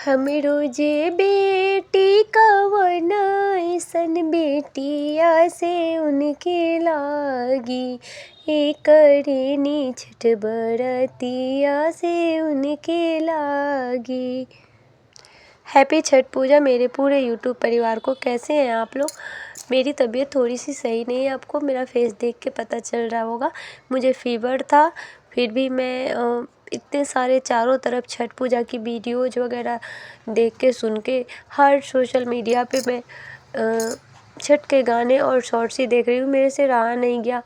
हमें रोजे बेटी कवन अइसन बेटिया से उनके लागी, करेनी छठ बरतिया से उनके लागी। हैप्पी छठ पूजा मेरे पूरे यूट्यूब परिवार को। कैसे हैं आप लोग? मेरी तबीयत थोड़ी सी सही नहीं है, आपको मेरा फेस देख के पता चल रहा होगा। मुझे फीवर था, फिर भी मैं इतने सारे चारों तरफ छठ पूजा की वीडियोज़ वगैरह देख के सुन के हर सोशल मीडिया पे मैं छठ के गाने और शॉर्ट्स ही देख रही हूँ। मेरे से रहा नहीं गया,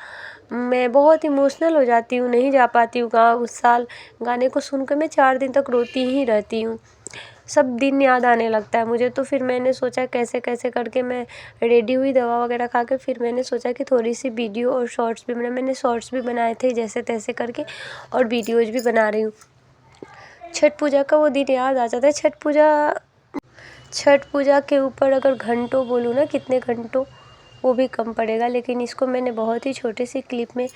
मैं बहुत इमोशनल हो जाती हूँ, नहीं जा पाती हूँ गाँव। उस साल गाने को सुनकर मैं 4 दिन तक रोती ही रहती हूँ, सब दिन याद आने लगता है मुझे। तो फिर मैंने सोचा कैसे कैसे करके मैं रेडी हुई दवा वगैरह खा के, फिर मैंने सोचा कि थोड़ी सी वीडियो और शॉर्ट्स भी मैंने शॉर्ट्स भी बनाए थे जैसे तैसे करके, और वीडियोज़ भी बना रही हूँ। छठ पूजा का वो दिन याद आ जाता है। छठ पूजा के ऊपर अगर घंटों बोलूँ ना, कितने घंटों, वो भी कम पड़ेगा, लेकिन इसको मैंने बहुत ही छोटे सी क्लिप में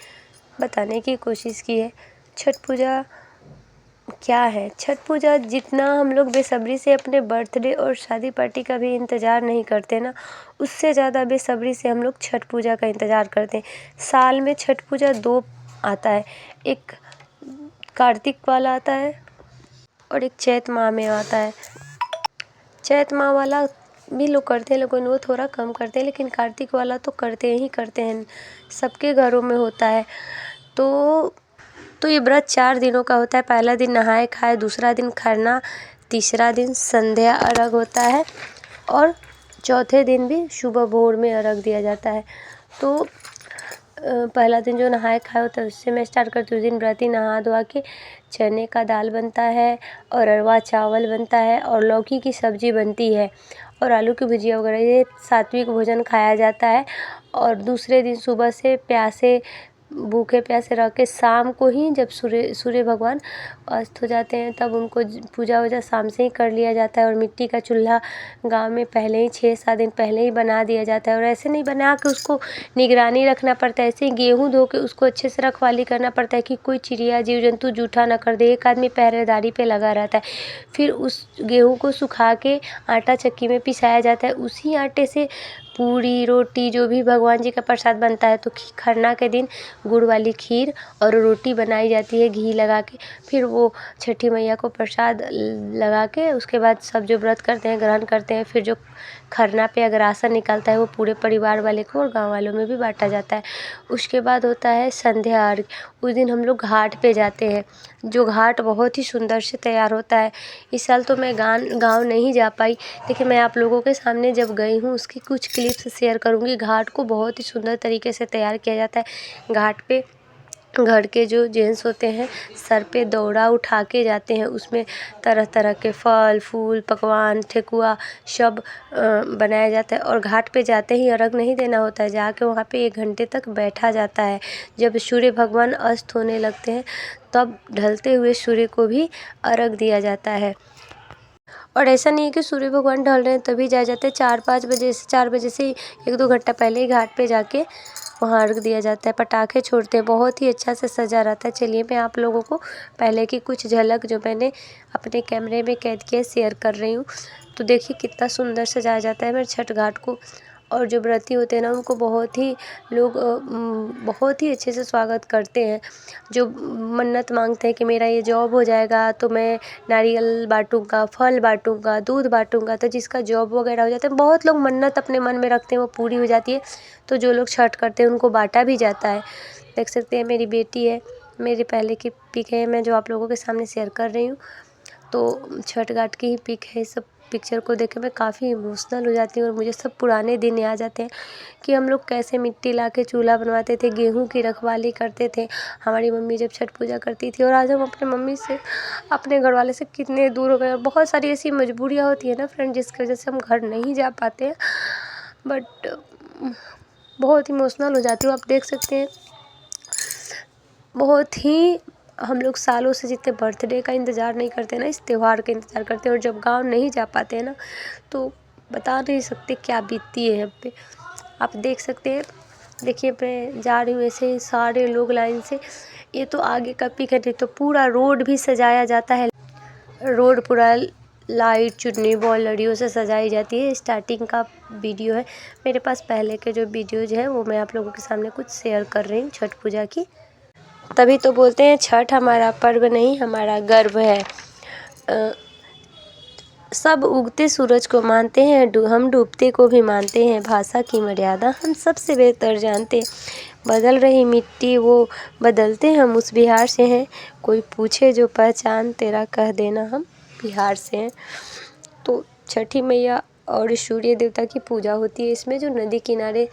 बताने की कोशिश की है। छठ पूजा क्या है? छठ पूजा जितना हम लोग बेसब्री से अपने बर्थडे और शादी पार्टी का भी इंतज़ार नहीं करते ना, उससे ज़्यादा बेसब्री से हम लोग छठ पूजा का इंतज़ार करते हैं। साल में छठ पूजा 2 आता है, एक कार्तिक वाला आता है और एक चैत माह में आता है। चैत माह वाला भी लोग करते हैं, लेकिन वो थोड़ा कम करते हैं, लेकिन कार्तिक वाला तो करते ही करते हैं, सबके घरों में होता है। तो ये व्रत 4 दिनों का होता है। पहला दिन नहाए खाए, दूसरा दिन खरना, तीसरा दिन संध्या अर्घ होता है, और चौथे दिन भी सुबह भोर में अर्घ दिया जाता है। तो पहला दिन जो नहाए खाए होता है उससे मैं स्टार्ट करती हूँ। उस दिन व्रती नहा धोआ के चने का दाल बनता है, और अरवा चावल बनता है, और लौकी की सब्ज़ी बनती है, और आलू की भुजिया वगैरह। ये सात्विक भोजन खाया जाता है। और दूसरे दिन सुबह से भूखे प्यासे रह के शाम को ही, जब सूर्य भगवान अस्त हो जाते हैं, तब उनको पूजा वूजा शाम से ही कर लिया जाता है। और मिट्टी का चूल्हा गांव में पहले ही 6-7 दिन पहले ही बना दिया जाता है। और ऐसे नहीं बना के उसको निगरानी रखना पड़ता है, ऐसे ही गेहूँ धो के उसको अच्छे से रखवाली करना पड़ता है कि कोई चिड़िया जीव जंतु जूठा ना कर दे। एक आदमी पहरेदारी पे लगा रहता है। फिर उस गेहूँ को सुखा के आटा चक्की में पिसाया जाता है। उसी आटे से पूड़ी रोटी जो भी भगवान जी का प्रसाद बनता है। तो खरना के दिन गुड़ वाली खीर और रोटी बनाई जाती है घी लगा के। फिर वो छठी मैया को प्रसाद लगा के, उसके बाद सब जो व्रत करते हैं ग्रहण करते हैं। फिर जो खरना पे अगर राशन निकलता है वो पूरे परिवार वाले को और गांव वालों में भी बांटा जाता है। उसके बाद होता है संध्या अर्घ। उस दिन हम लोग घाट पे जाते हैं, जो घाट बहुत ही सुंदर से तैयार होता है। इस साल तो मैं गाँव नहीं जा पाई, लेकिन मैं आप लोगों के सामने जब गई हूँ उसकी कुछ क्लिप्स शेयर करूँगी। घाट को बहुत ही सुंदर तरीके से तैयार किया जाता है। घाट पे घर के जो जेंट्स होते हैं सर पे दौड़ा उठा के जाते हैं, उसमें तरह तरह के फल फूल पकवान ठेकुआ सब बनाया जाता है। और घाट पे जाते ही अर्घ नहीं देना होता है, जाके वहाँ पे 1 घंटे तक बैठा जाता है। जब सूर्य भगवान अस्त होने लगते हैं तब ढलते हुए सूर्य को भी अर्घ दिया जाता है। और ऐसा नहीं है कि सूर्य भगवान ढल रहे हैं तभी जाया जाता है। 4 बजे से 1-2 घंटा पहले ही घाट पे जाके वहाँ अर्घ दिया जाता है। पटाखे छोड़ते हैं, बहुत ही अच्छा से सजा रहता है। चलिए मैं आप लोगों को पहले की कुछ झलक जो मैंने अपने कैमरे में कैद किया शेयर कर रही हूँ। तो देखिए कितना सुंदर सजाया जाता है मेरे छठ घाट को। और जो व्रती होते हैं ना, उनको बहुत ही लोग बहुत ही अच्छे से स्वागत करते हैं। जो मन्नत मांगते हैं कि मेरा ये जॉब हो जाएगा तो मैं नारियल बांटूंगा, फल बांटूंगा, दूध बांटूंगा। तो जिसका जॉब वगैरह हो जाता है, बहुत लोग मन्नत अपने मन में रखते हैं, वो पूरी हो जाती है। तो जो लोग छठ करते हैं उनको बांटा भी जाता है। देख सकते हैं मेरी बेटी है, मेरी पहले की पिक है मैं जो आप लोगों के सामने शेयर कर रही हूँ। तो छठ घाट की ही पिक है। सब पिक्चर को देख के मैं काफ़ी इमोशनल हो जाती हूँ, और मुझे सब पुराने दिन याद आ जाते हैं कि हम लोग कैसे मिट्टी ला के चूल्हा बनवाते थे, गेहूं की रखवाली करते थे हमारी मम्मी जब छठ पूजा करती थी। और आज हम अपने मम्मी से, अपने घर वाले से कितने दूर हो गए। और बहुत सारी ऐसी मजबूरियाँ होती है ना फ्रेंड, जिसकी वजह से हम घर नहीं जा पाते हैं। बट बहुत इमोशनल हो जाती हूँ। आप देख सकते हैं बहुत ही हम लोग सालों से जितने बर्थडे का इंतज़ार नहीं करते ना, इस त्यौहार का इंतज़ार करते हैं। और जब गांव नहीं जा पाते हैं ना, तो बता नहीं सकते क्या बीतती है हम पे। आप देख सकते हैं, देखिए मैं जा रही हूँ ऐसे ही सारे लोग लाइन से। ये तो आगे का पिक है, नहीं तो पूरा रोड भी सजाया जाता है। रोड पूरा लाइट चुन्नी बॉल लड़ियों से सजाई जाती है। स्टार्टिंग का वीडियो है मेरे पास, पहले के जो वीडियोज़ हैं वो मैं आप लोगों के सामने कुछ शेयर कर रही हूँ छठ पूजा की। तभी तो बोलते हैं छठ हमारा पर्व नहीं हमारा गर्व है। सब उगते सूरज को मानते हैं, हम डूबते को भी मानते हैं। भाषा की मर्यादा हम सबसे बेहतर जानते हैं। बदल रही मिट्टी वो बदलते हम उस बिहार से हैं। कोई पूछे जो पहचान तेरा कह देना हम बिहार से हैं। तो छठी मैया और सूर्य देवता की पूजा होती है। इसमें जो नदी किनारे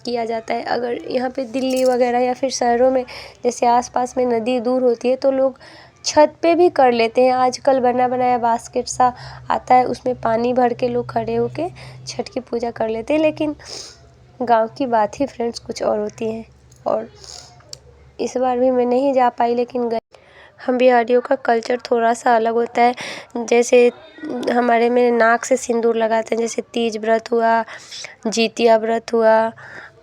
किया जाता है, अगर यहाँ पे दिल्ली वगैरह या फिर शहरों में जैसे आसपास में नदी दूर होती है तो लोग छत पे भी कर लेते हैं। आजकल बना बनाया बास्केट सा आता है, उसमें पानी भर के लोग खड़े होके छठ की पूजा कर लेते हैं। लेकिन गांव की बात ही फ्रेंड्स कुछ और होती है। और इस बार भी मैं नहीं जा पाई, लेकिन हम बिहारियों का कल्चर थोड़ा सा अलग होता है। जैसे हमारे में नाक से सिंदूर लगाते हैं, जैसे तीज व्रत हुआ, जितिया व्रत हुआ,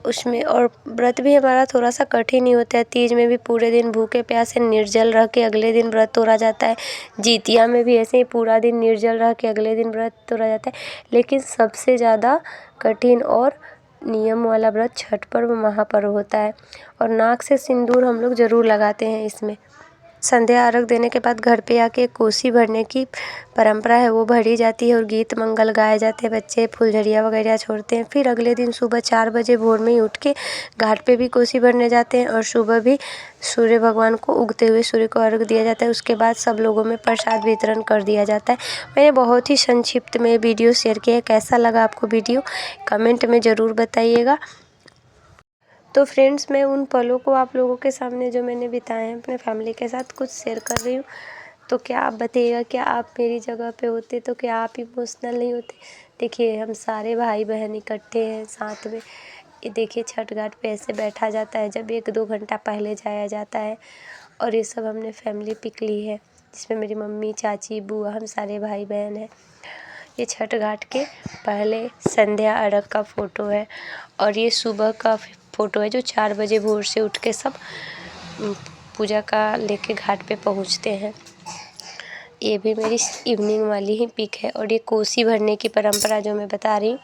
उसमें और व्रत भी हमारा थोड़ा सा कठिन ही होता है। तीज में भी पूरे दिन भूखे प्यासे निर्जल रह के अगले दिन व्रत तोड़ा जाता है। जितिया में भी ऐसे ही पूरा दिन निर्जल रह के अगले दिन व्रत तोड़ा जाता है। लेकिन सबसे ज़्यादा कठिन और नियम वाला व्रत छठ पर्व महापर्व होता है। और नाक से सिंदूर हम लोग ज़रूर लगाते हैं इसमें। संध्या अर्घ देने के बाद घर पे आके कोसी भरने की परंपरा है, वो भरी जाती है और गीत मंगल गाए जाते हैं। बच्चे फुलझड़िया वगैरह छोड़ते हैं। फिर अगले दिन सुबह 4 बजे भोर में ही उठ के घाट पे भी कोसी भरने जाते हैं और सुबह भी सूर्य भगवान को उगते हुए सूर्य को अर्घ दिया जाता है। उसके बाद सब लोगों में प्रसाद वितरण कर दिया जाता है। मैंने बहुत ही संक्षिप्त में वीडियो शेयर किया है। कैसा लगा आपको वीडियो कमेंट में ज़रूर बताइएगा। तो फ्रेंड्स, मैं उन पलों को आप लोगों के सामने जो मैंने बिताए हैं अपने फैमिली के साथ कुछ शेयर कर रही हूँ। तो क्या आप बताइएगा, क्या आप मेरी जगह पे होते तो क्या आप इमोशनल नहीं होते? देखिए, हम सारे भाई बहन इकट्ठे हैं साथ में। ये देखिए, छठ घाट पे ऐसे बैठा जाता है जब 1-2 घंटा पहले जाया जाता है। और ये सब हमने फैमिली पिक ली है, जिसमें मेरी मम्मी, चाची, बुआ, हम सारे भाई बहन हैं। ये छठ घाट के पहले संध्या अर्घ का फ़ोटो है और ये सुबह का फ़ोटो है जो 4 बजे भोर से उठ के सब पूजा का लेके घाट पे पहुँचते हैं। ये भी मेरी इवनिंग वाली ही पिक है। और ये कोसी भरने की परंपरा जो मैं बता रही हूँ,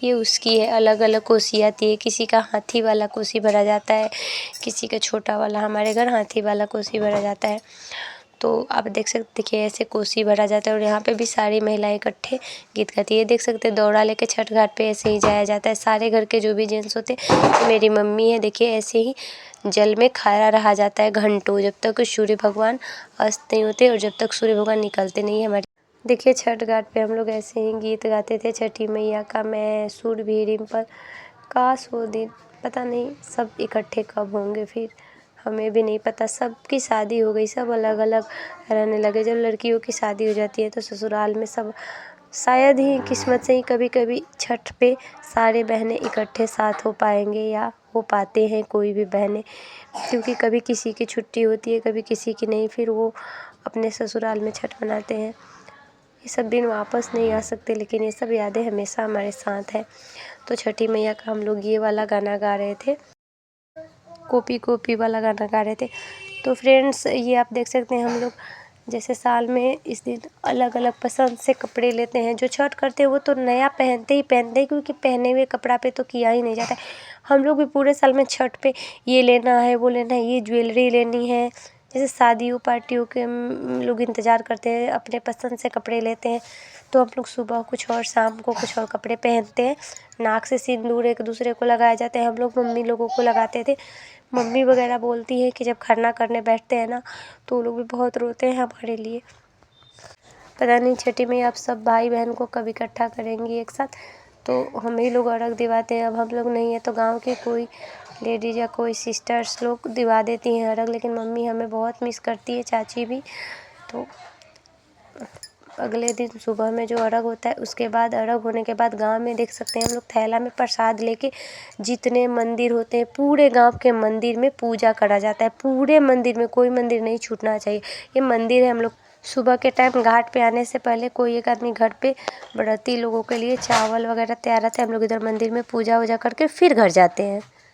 ये उसकी है। अलग अलग कोसी आती है, किसी का हाथी वाला कोसी भरा जाता है, किसी का छोटा वाला। हमारे घर हाथी वाला कोसी भरा जाता है। तो आप देख सकते, देखिए ऐसे कोसी भरा जाता है और यहाँ पे भी सारी महिलाएं इकट्ठे गीत गाती है। देख सकते हैं दौड़ा लेके छठ घाट पे ऐसे ही जाया जाता है। सारे घर के जो भी जेंट्स होते हैं, मेरी मम्मी है, देखिए ऐसे ही जल में खड़ा रहा जाता है घंटों, जब तक सूर्य भगवान अस्त नहीं होते और जब तक सूर्य भगवान निकलते नहीं है हमारे। देखिए छठ घाट पे हम लोग ऐसे ही गीत गाते थे, छठी मैया का मैं सूर भी रिम पर। काश वो दिन, पता नहीं सब इकट्ठे कब होंगे, फिर हमें भी नहीं पता। सबकी शादी हो गई, सब अलग अलग रहने लगे। जब लड़कियों की शादी हो जाती है तो ससुराल में सब शायद ही किस्मत से ही कभी कभी छठ पे सारे बहनें इकट्ठे साथ हो पाएंगे या हो पाते हैं कोई भी बहनें, क्योंकि कभी किसी की छुट्टी होती है, कभी किसी की नहीं, फिर वो अपने ससुराल में छठ मनाते हैं। ये सब दिन वापस नहीं आ सकते, लेकिन ये सब यादें हमेशा हमारे साथ है। तो छठी मैया का हम लोग ये वाला गाना गा रहे थे, कॉपी कॉपी वाला गाना गा रहे थे। तो फ्रेंड्स, ये आप देख सकते हैं हम लोग जैसे साल में इस दिन अलग अलग पसंद से कपड़े लेते हैं। जो छठ करते हैं वो तो नया पहनते हैं, क्योंकि पहने हुए कपड़ा पे तो किया ही नहीं जाता है। हम लोग भी पूरे साल में छठ पे ये लेना है, वो लेना है, ये ज्वेलरी लेनी है। जैसे शादियों पार्टियों के लोग इंतज़ार करते हैं, अपने पसंद से कपड़े लेते हैं। तो हम लोग सुबह कुछ और, शाम को कुछ और कपड़े पहनते हैं। नाक से सिंदूर एक दूसरे को लगाए जाते हैं। हम लोग मम्मी लोगों को लगाते थे। मम्मी वगैरह बोलती है कि जब खरना करने बैठते हैं ना, तो वो लोग भी बहुत रोते हैं हमारे लिए। पता नहीं छठी में आप सब भाई बहन को कब इकट्ठा करेंगी एक साथ। तो हम ही लोग अर्घ दिवाते हैं। अब हम लोग नहीं है तो गांव के कोई लेडीज़ या कोई सिस्टर्स लोग दिवा देती हैं अर्घ, लेकिन मम्मी हमें बहुत मिस करती है, चाची भी। तो अगले दिन सुबह में जो अर्घ होता है, उसके बाद अर्घ होने के बाद गांव में देख सकते हैं हम लोग थैला में प्रसाद लेके जितने मंदिर होते हैं पूरे गांव के मंदिर में पूजा करा जाता है। पूरे मंदिर में कोई मंदिर नहीं छूटना चाहिए। ये मंदिर है। हम लोग सुबह के टाइम घाट पे आने से पहले कोई एक आदमी घर पे व्रती लोगों के लिए चावल वगैरह तैयार रहता है। हम लोग इधर मंदिर में पूजा वूजा करके फिर घर जाते हैं।